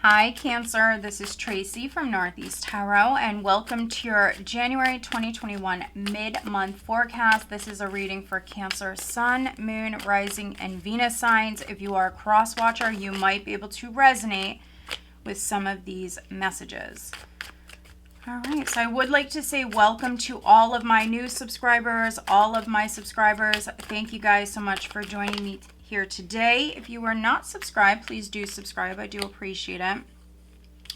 Hi Cancer, this is Tracy from Northeast Tarot and welcome to your January 2021 mid-month forecast. This is a reading for Cancer Sun, Moon, Rising, and Venus signs. If you are a cross-watcher, you might be able to resonate with some of these messages. All right, so I would like to say welcome to all of my new subscribers, all of my subscribers. Thank you guys so much for joining me here today. If you are not subscribed, please do subscribe. I do appreciate it.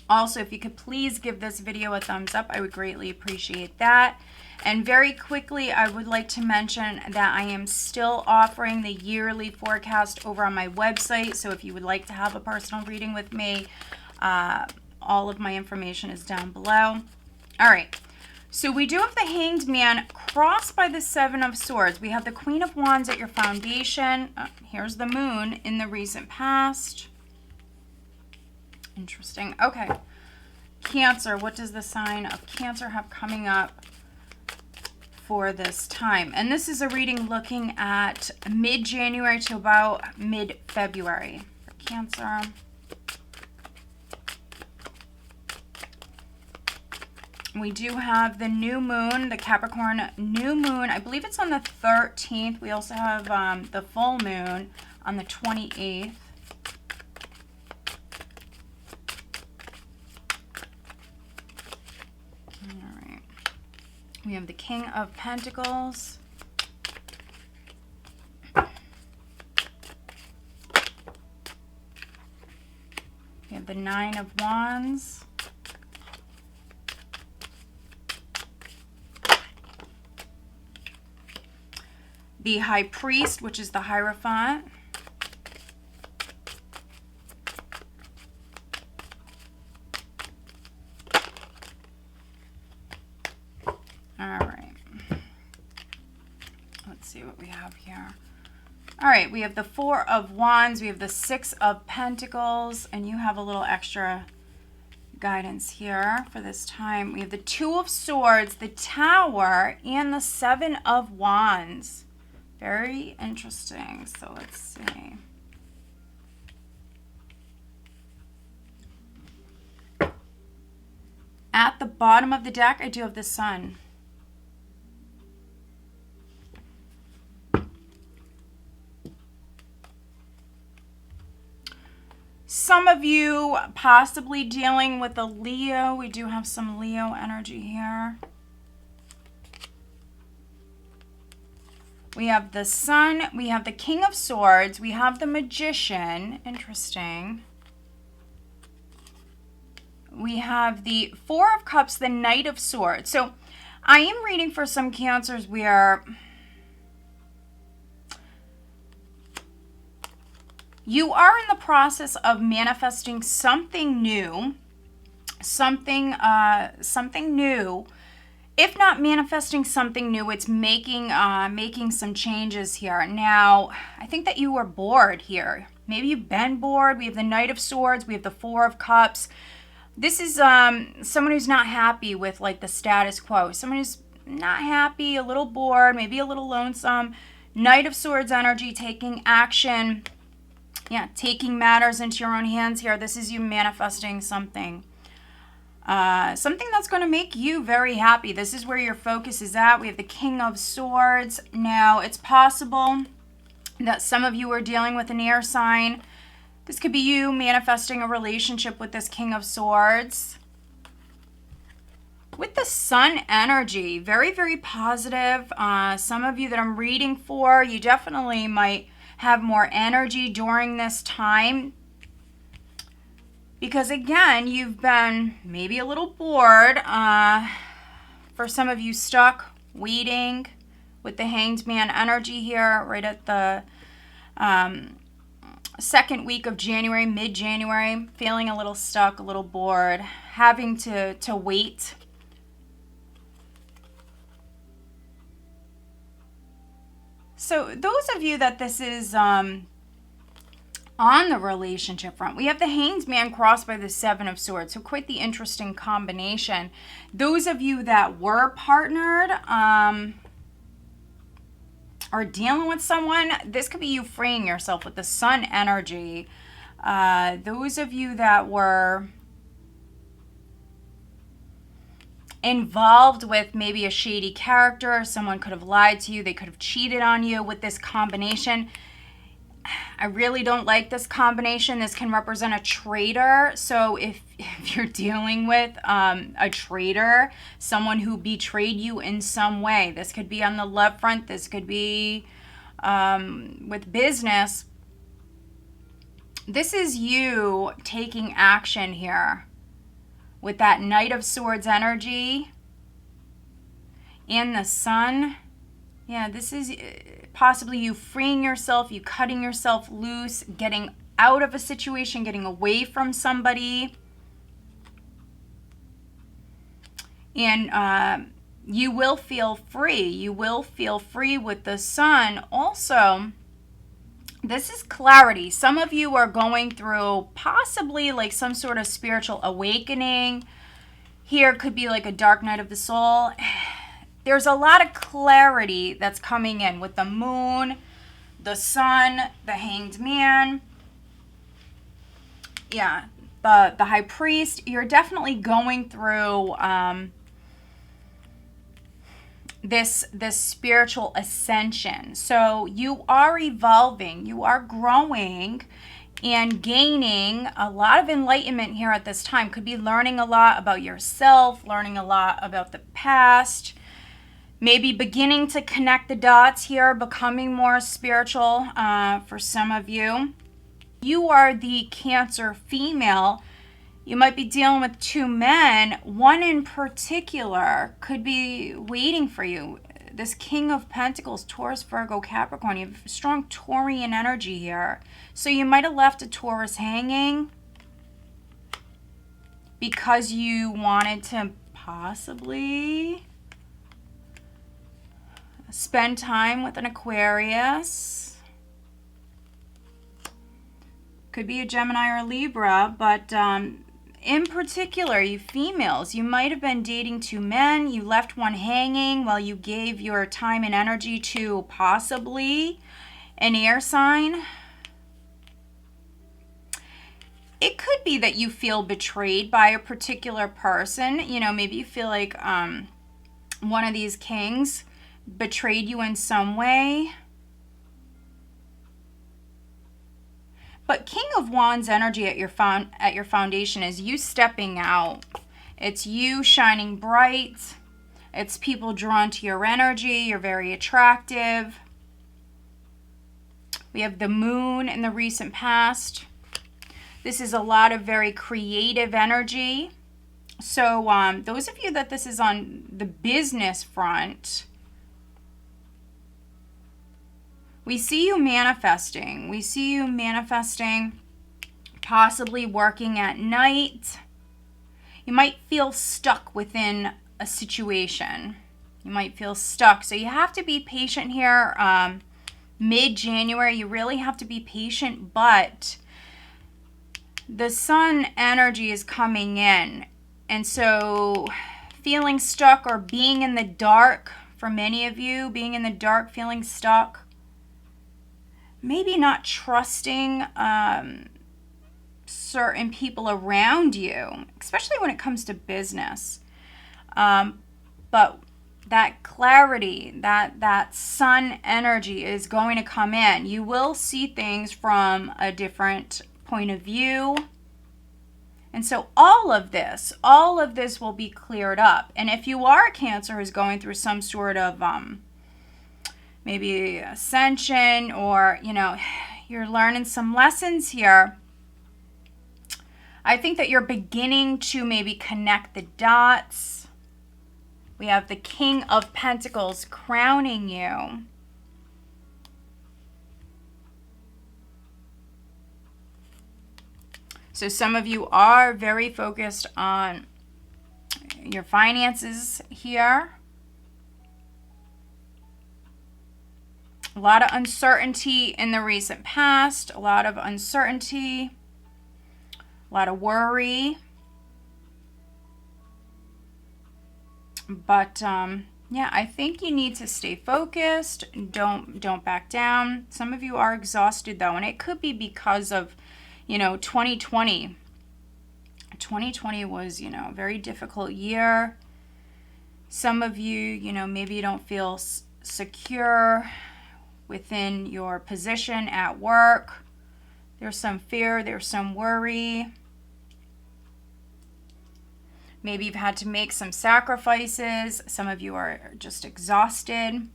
Also, if you could please give this video a thumbs up, I would greatly appreciate that. And very quickly, I would like to mention that I am still offering the yearly forecast over on my website. So if you would like to have a personal reading with me, all of my information is down below. All right. So we do have the Hanged Man crossed by the Seven of Swords. We have the Queen of Wands at your foundation. Here's the Moon in the recent past. Interesting. Okay. Cancer. What does the sign of Cancer have coming up for this time? And this is a reading looking at mid-January to about mid-February for Cancer. We do have the new moon, the Capricorn new moon. I believe it's on the 13th. We also have the full moon on the 28th. All right. We have the King of Pentacles. We have the Nine of Wands. The High Priest, which is the Hierophant. All right. Let's see what we have here. All right, we have the Four of Wands. We have the Six of Pentacles. And you have a little extra guidance here for this time. We have the Two of Swords, the Tower, and the Seven of Wands. Very interesting. So let's see. At the bottom of the deck, I do have the Sun. Some of you possibly dealing with a Leo. We do have some Leo energy here. We have the Sun, we have the King of Swords, we have the Magician, interesting. We have the Four of Cups, the Knight of Swords. So I am reading for some Cancers where you are in the process of manifesting something new, something new. If not manifesting something new, it's making some changes here. Now, I think that you were bored here. Maybe you've been bored. We have the Knight of Swords. We have the Four of Cups. This is someone who's not happy with like the status quo. Someone who's not happy, a little bored, maybe a little lonesome. Knight of Swords energy, taking action. Yeah, taking matters into your own hands here. This is you manifesting something. Something that's going to make you very happy. This is where your focus is at. We have the King of Swords. Now, it's possible that some of you are dealing with an air sign. This could be you manifesting a relationship with this King of Swords. With the Sun energy, very, very positive. Some of you that I'm reading for, you definitely might have more energy during this time. Because again, you've been maybe a little bored. For some of you stuck, waiting with the Hanged Man energy here, right at the second week of January, mid-January, feeling a little stuck, a little bored, having to wait. So those of you that this is on the relationship front, we have the Hanged Man crossed by the Seven of Swords. So quite the interesting combination. Those of you that were partnered are dealing with someone, this could be you freeing yourself with the Sun energy. Those of you that were involved with maybe a shady character, someone could have lied to you, they could have cheated on you with this combination. I really don't like this combination. This can represent a traitor. So if you're dealing with a traitor, someone who betrayed you in some way, this could be on the love front, this could be with business. This is you taking action here with that Knight of Swords energy and the Sun. Yeah, this is possibly you freeing yourself, you cutting yourself loose, getting out of a situation, getting away from somebody. And you will feel free. You will feel free with the Sun. Also, this is clarity. Some of you are going through possibly like some sort of spiritual awakening. Here could be like a dark night of the soul. There's a lot of clarity that's coming in with the Moon, the Sun, the Hanged Man. Yeah, the High Priest. You're definitely going through this spiritual ascension. So you are evolving, you are growing and gaining a lot of enlightenment here at this time. Could be learning a lot about yourself, learning a lot about the past, maybe beginning to connect the dots here, becoming more spiritual for some of you. You are the Cancer female. You might be dealing with two men. One in particular could be waiting for you. This King of Pentacles, Taurus, Virgo, Capricorn. You have strong Taurian energy here. So you might have left a Taurus hanging because you wanted to possibly spend time with an Aquarius. Could be a Gemini or a Libra, but in particular, you females, you might have been dating two men. You left one hanging while you gave your time and energy to possibly an air sign. It could be that you feel betrayed by a particular person. You know, maybe you feel like one of these kings betrayed you in some way. But King of Wands energy at your foundation is you stepping out. It's you shining bright. It's people drawn to your energy. You're very attractive. We have the Moon in the recent past. This is a lot of very creative energy. So those of you that this is on the business front, we see you manifesting. We see you manifesting, possibly working at night. You might feel stuck within a situation. You might feel stuck. So you have to be patient here. Mid-January, you really have to be patient, but the Sun energy is coming in. And so feeling stuck or being in the dark, for many of you, being in the dark, feeling stuck, maybe not trusting certain people around you, especially when it comes to business. But that clarity, that Sun energy is going to come in. You will see things from a different point of view. And so all of this will be cleared up. And if you are a Cancer who's going through some sort of maybe ascension, or you're learning some lessons here, I think that you're beginning to maybe connect the dots. We have the King of Pentacles crowning you. So some of you are very focused on your finances here. A lot of uncertainty in the recent past, a lot of uncertainty, a lot of worry. But yeah, I think you need to stay focused. Don't back down. Some of you are exhausted though, and it could be because of 2020 was, a very difficult year. Some of you, maybe you don't feel secure within your position at work. There's some fear, there's some worry. Maybe you've had to make some sacrifices. Some of you are just exhausted.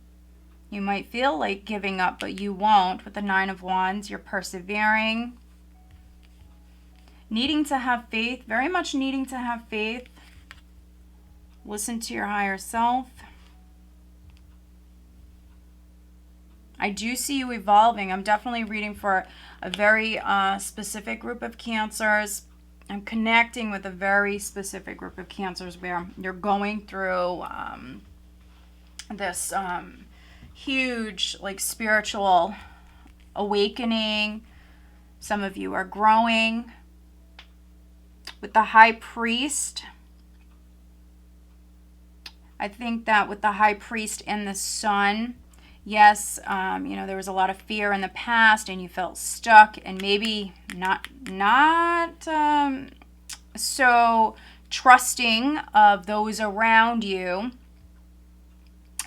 You might feel like giving up, but you won't. With the Nine of Wands, you're persevering. Needing to have faith, very much needing to have faith. Listen to your higher self. I do see you evolving. I'm definitely reading for a very specific group of Cancers. I'm connecting with a very specific group of Cancers where you're going through this huge, like, spiritual awakening. Some of you are growing. With the High Priest, I think that with the High Priest and the Sun, yes, there was a lot of fear in the past and you felt stuck and maybe not so trusting of those around you.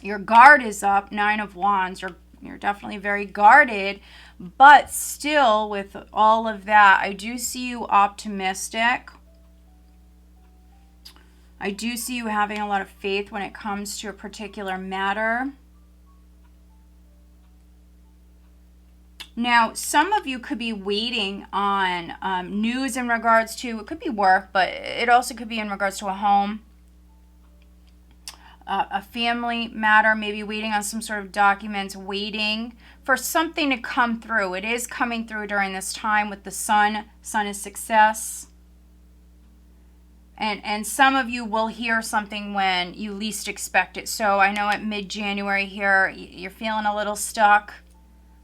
Your guard is up, Nine of Wands. You're definitely very guarded, but still with all of that, I do see you optimistic. I do see you having a lot of faith when it comes to a particular matter. Now, some of you could be waiting on news in regards to, it could be work, but it also could be in regards to a home, a family matter, maybe waiting on some sort of documents, waiting for something to come through. It is coming through during this time with the Sun. Sun is success. And some of you will hear something when you least expect it. So I know at mid-January here, you're feeling a little stuck,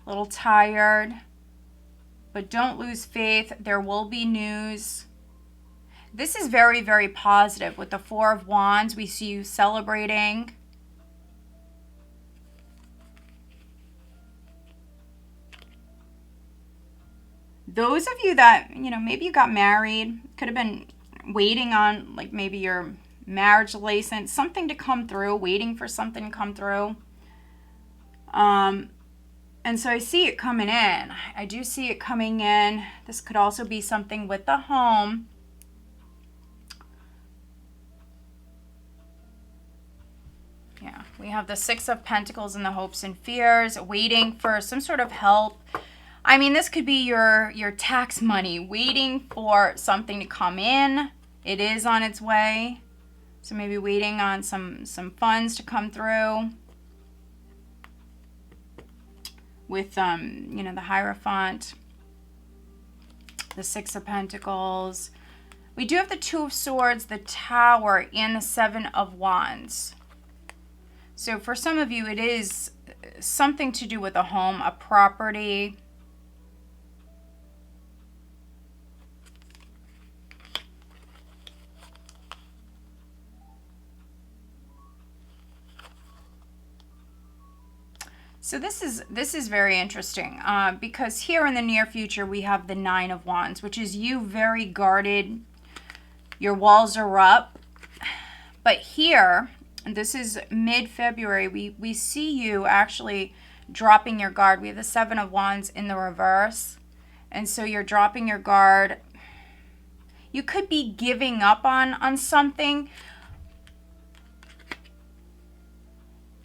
a little tired. But don't lose faith. There will be news. This is very, very positive. With the Four of Wands, we see you celebrating. Those of you that, maybe you got married, could have been waiting on, like, maybe your marriage license, something to come through, waiting for something to come through. And so I see it coming in. I do see it coming in. This could also be something with the home. Yeah, we have the Six of Pentacles and the hopes and fears, waiting for some sort of help. I mean, this could be your tax money, waiting for something to come in. It is on its way. So maybe waiting on some funds to come through. With, the Hierophant, the Six of Pentacles. We do have the Two of Swords, the Tower, and the Seven of Wands. So for some of you, it is something to do with a home, a property. So this is very interesting because here in the near future we have the Nine of Wands, which is you very guarded. Your walls are up. But here, and this is mid-February, we see you actually dropping your guard. We have the Seven of Wands in the reverse. And so you're dropping your guard. You could be giving up on something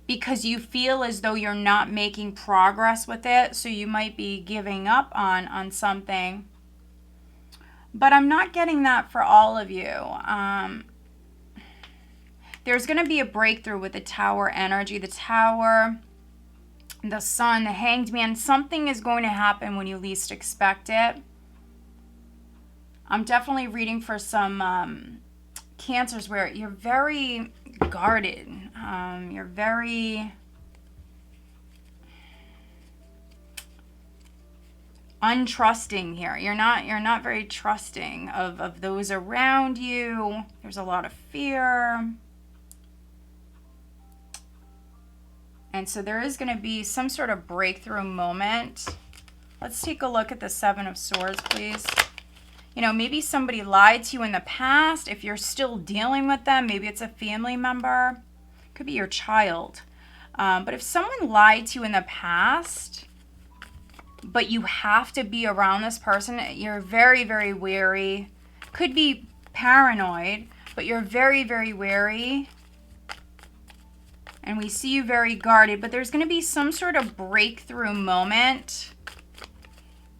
because you feel as though you're not making progress with it. So you might be giving up on something. But I'm not getting that for all of you. There's going to be a breakthrough with the Tower energy. The Tower, the Sun, the Hanged Man. Something is going to happen when you least expect it. I'm definitely reading for some Cancers where you're very guarded. You're very untrusting here. You're not very trusting of those around you. There's a lot of fear. And so there is going to be some sort of breakthrough moment. Let's take a look at the Seven of Swords, please. You know, maybe somebody lied to you in the past. If you're still dealing with them, maybe it's a family member. It could be your child. But if someone lied to you in the past, but you have to be around this person, you're very, very wary. Could be paranoid, but you're very, very wary. And we see you very guarded, but there's going to be some sort of breakthrough moment.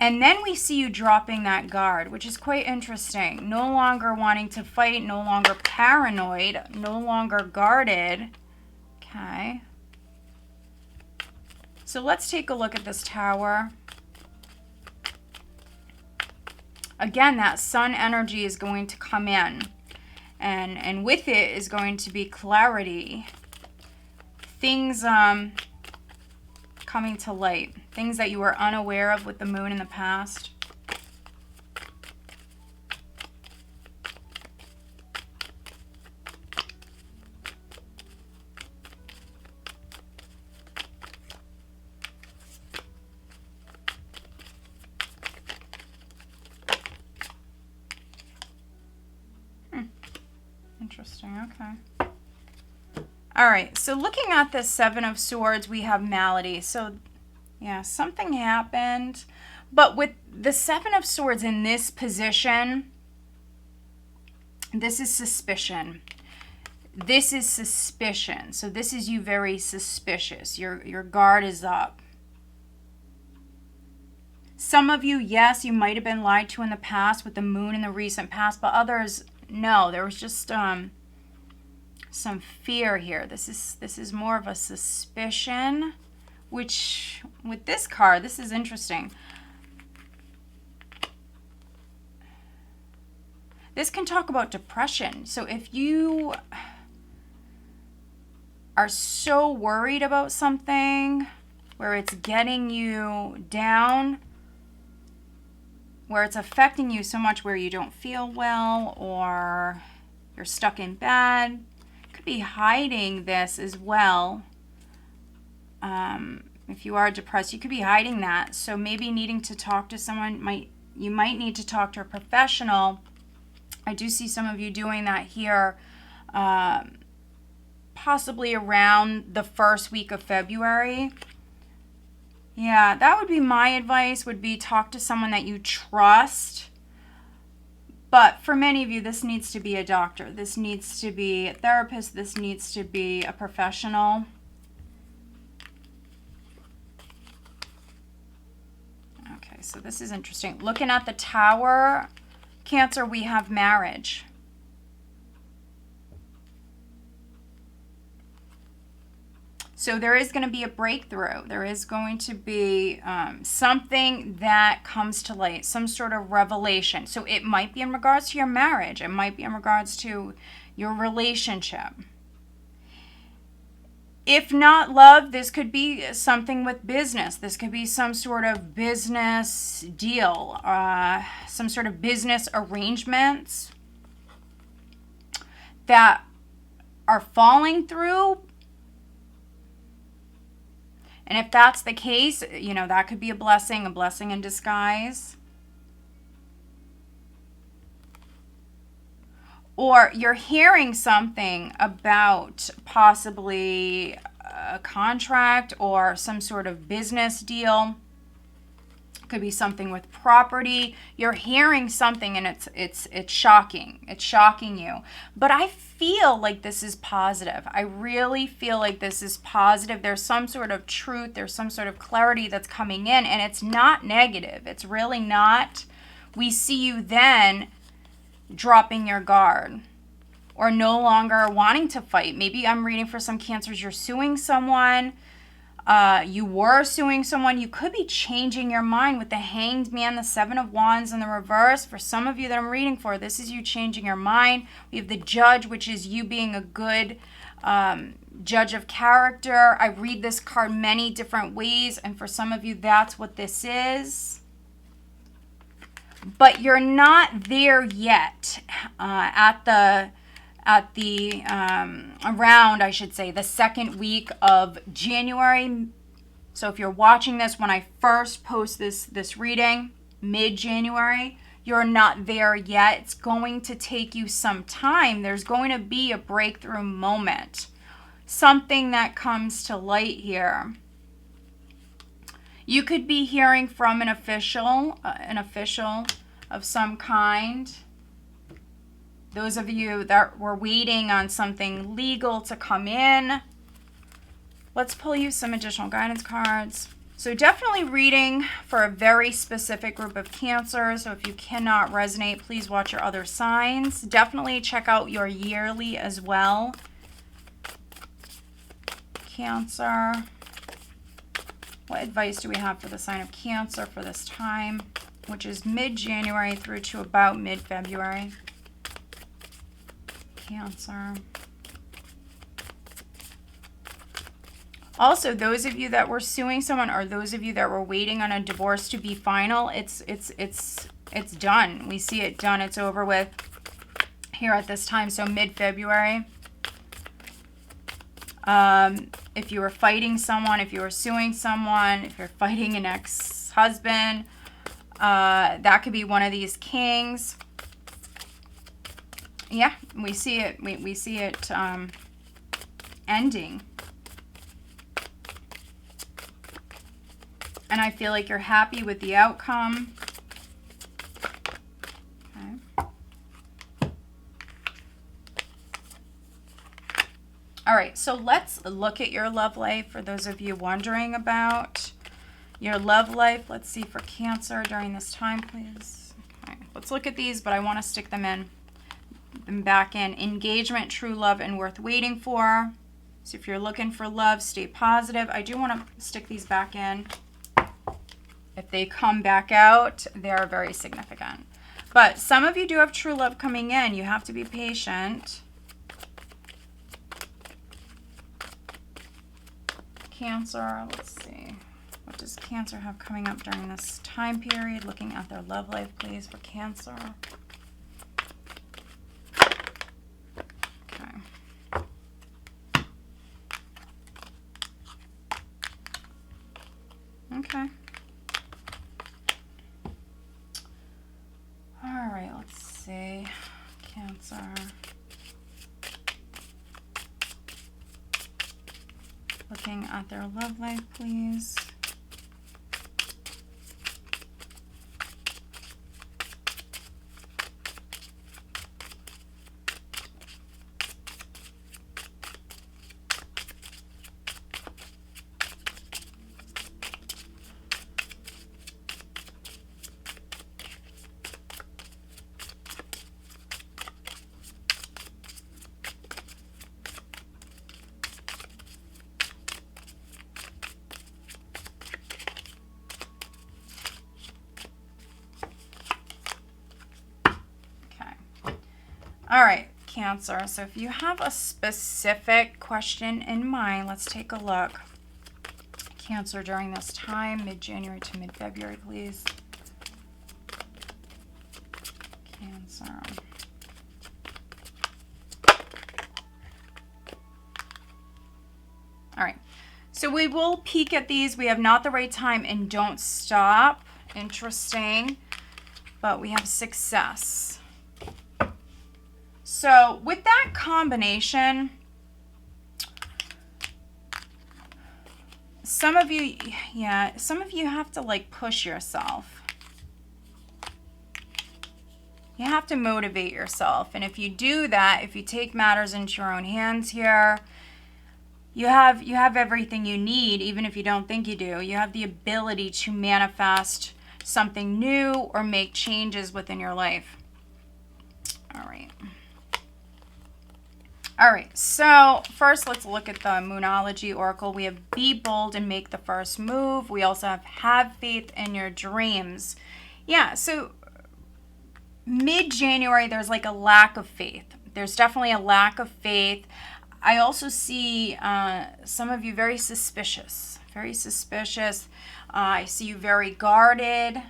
And then we see you dropping that guard, which is quite interesting. No longer wanting to fight, no longer paranoid, no longer guarded. Okay. So let's take a look at this Tower. Again, that Sun energy is going to come in. And with it is going to be clarity. Things coming to light. Things that you were unaware of with the Moon in the past. Interesting, okay. All right, so looking at the Seven of Swords, we have malady. So, yeah, something happened. But with the Seven of Swords in this position, this is suspicion. This is suspicion. So this is you very suspicious. Your guard is up. Some of you, yes, you might have been lied to in the past with the Moon in the recent past, but others, no. There was just some fear here. This is more of a suspicion, which with this card, this is interesting. This can talk about depression. So if you are so worried about something where it's getting you down, where it's affecting you so much where you don't feel well or you're stuck in bed, could be hiding this as well. If you are depressed, you could be hiding that. So maybe needing to talk to someone, you might need to talk to a professional. I do see some of you doing that here, possibly around the first week of February. Yeah, that would be my advice, would be talk to someone that you trust. But for many of you, this needs to be a doctor. This needs to be a therapist. This needs to be a professional. Okay, so this is interesting. Looking at the Tower, Cancer, we have marriage. So there is going to be a breakthrough. There is going to be something that comes to light, some sort of revelation. So it might be in regards to your marriage. It might be in regards to your relationship. If not love, this could be something with business. This could be some sort of business deal, some sort of business arrangements that are falling through. And if that's the case, you know, that could be a blessing in disguise. Or you're hearing something about possibly a contract or some sort of business deal. Could be something with property. You're hearing something and it's shocking. It's shocking you. But I feel like this is positive. I really feel like this is positive. There's some sort of truth. There's some sort of clarity that's coming in, and it's not negative. It's really not. We see you then dropping your guard or no longer wanting to fight. Maybe I'm reading for some Cancers, you're suing someone. You were suing someone. You could be changing your mind with the Hanged Man, the Seven of Wands in the reverse. For some of you that I'm reading for, this is you changing your mind. We have the Judge, which is you being a good judge of character. I read this card many different ways, and for some of you, that's what this is. But you're not there yet around, I should say, the second week of January. So if you're watching this when I first post this reading, mid-January, you're not there yet. It's going to take you some time. There's going to be a breakthrough moment. Something that comes to light here. You could be hearing from an official of some kind. Those of you that were waiting on something legal to come in. Let's pull you some additional guidance cards. So definitely reading for a very specific group of Cancer. So if you cannot resonate, please watch your other signs. Definitely check out your yearly as well. Cancer. What advice do we have for the sign of Cancer for this time, which is mid-January through to about mid-February? Cancer. Also, those of you that were suing someone, or those of you that were waiting on a divorce to be final, it's done. We see it done. It's over with here at this time. So mid-February. If you were fighting someone, if you were suing someone, if you're fighting an ex-husband, that could be one of these kings. Yeah, we see it. We see it ending. And I feel like you're happy with the outcome. Okay. All right, so let's look at your love life for those of you wondering about your love life. Let's see for Cancer during this time, please. Okay, let's look at these, but I want to stick them back in. Engagement, true love, and worth waiting for. So if you're looking for love, stay positive. I do want to stick these back in. If they come back out, they are very significant. But some of you do have true love coming in. You have to be patient. Cancer, let's see. What does Cancer have coming up during this time period? Looking at their love life, please, for Cancer. Okay. Okay. All right, let's see. Cancer. Looking at their love life, please. All right, Cancer. So if you have a specific question in mind, let's take a look. Cancer during this time, mid-January to mid-February, please. Cancer. All right. So we will peek at these. We have not the right time and don't stop. Interesting. But we have success. So with that combination, some of you have to like push yourself. You have to motivate yourself. And if you do that, if you take matters into your own hands here, you have everything you need, even if you don't think you do. You have the ability to manifest something new or make changes within your life. All right. All right, so first let's look at the Moonology Oracle. We have be bold and make the first move. We also have faith in your dreams. Yeah, so mid-January, there's like a lack of faith. There's definitely a lack of faith. I also see some of you very suspicious, very suspicious. I see you very guarded.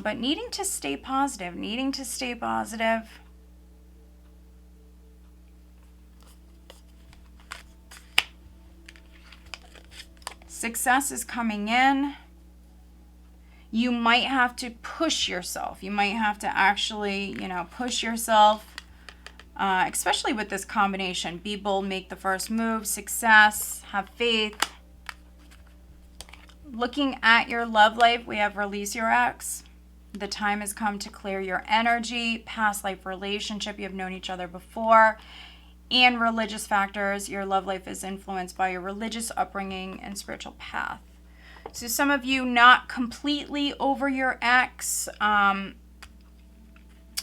But needing to stay positive, Success is coming in. You might have to push yourself. You might have to actually, push yourself, especially with this combination. Be bold, make the first move, success, have faith. Looking at your love life, we have release your ex. The time has come to clear your energy. Past life relationship, you have known each other before. And religious factors, your love life is influenced by your religious upbringing and spiritual path. So some of you not completely over your ex.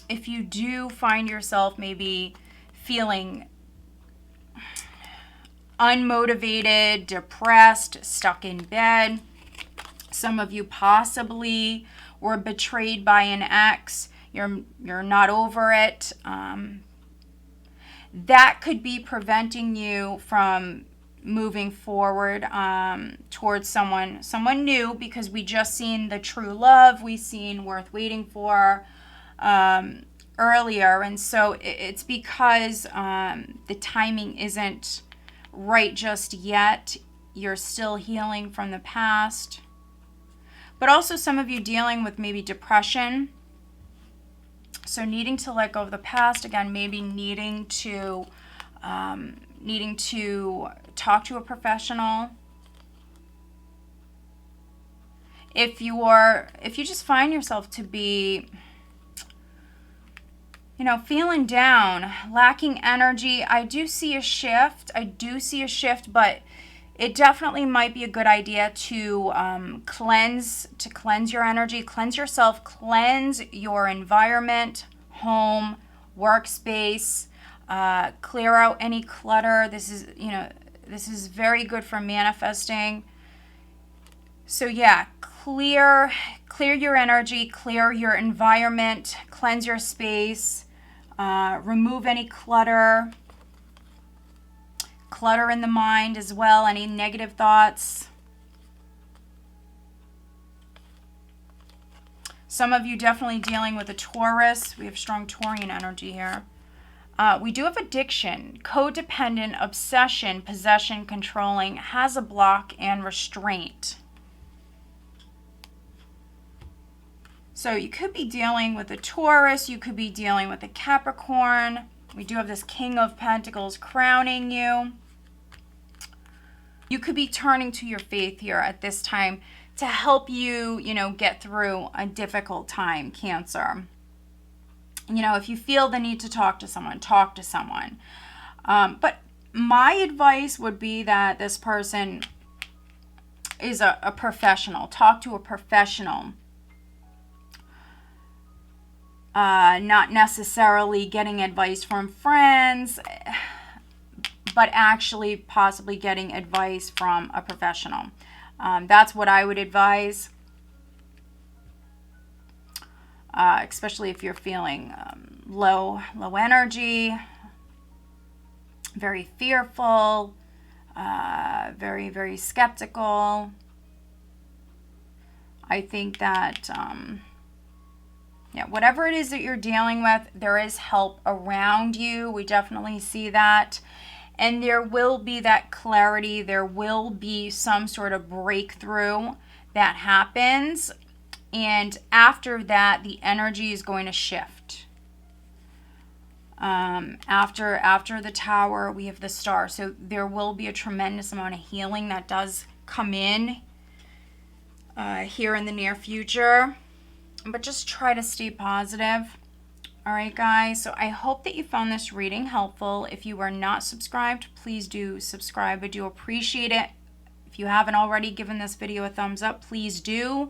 If you do find yourself maybe feeling unmotivated, depressed, stuck in bed, some of you possibly were betrayed by an ex. You're not over it. That could be preventing you from moving forward towards someone new, because we just seen the true love. We seen worth waiting for earlier. And so it's because the timing isn't right just yet. You're still healing from the past. But also some of you dealing with maybe depression. So needing to let go of the past. Again, maybe needing to talk to a professional. If you just find yourself to be, feeling down, lacking energy, I do see a shift, but it definitely might be a good idea to cleanse your energy, cleanse yourself, cleanse your environment, home, workspace, clear out any clutter. This is very good for manifesting. So yeah, clear your energy, clear your environment, cleanse your space, remove any clutter in the mind as well, any negative thoughts. Some of you definitely dealing with a Taurus. We have strong Taurian energy here. We do have addiction, codependent, obsession, possession, controlling, has a block, and restraint. So you could be dealing with a Taurus. You could be dealing with a Capricorn. We do have this King of Pentacles crowning you. You could be turning to your faith here at this time to help you, get through a difficult time, Cancer. If you feel the need to talk to someone, talk to someone. But my advice would be that this person is a professional. Talk to a professional. Not necessarily getting advice from friends, but actually possibly getting advice from a professional. That's what I would advise, especially if you're feeling low energy, very fearful, very, very skeptical. I think that, whatever it is that you're dealing with, there is help around you. We definitely see that. And there will be that clarity. There will be some sort of breakthrough that happens. And after that, the energy is going to shift. After the Tower, we have the Star. So there will be a tremendous amount of healing that does come in here in the near future. But just try to stay positive. All right, guys. So I hope that you found this reading helpful. If you are not subscribed, please do subscribe. I do appreciate it. If you haven't already given this video a thumbs up, please do.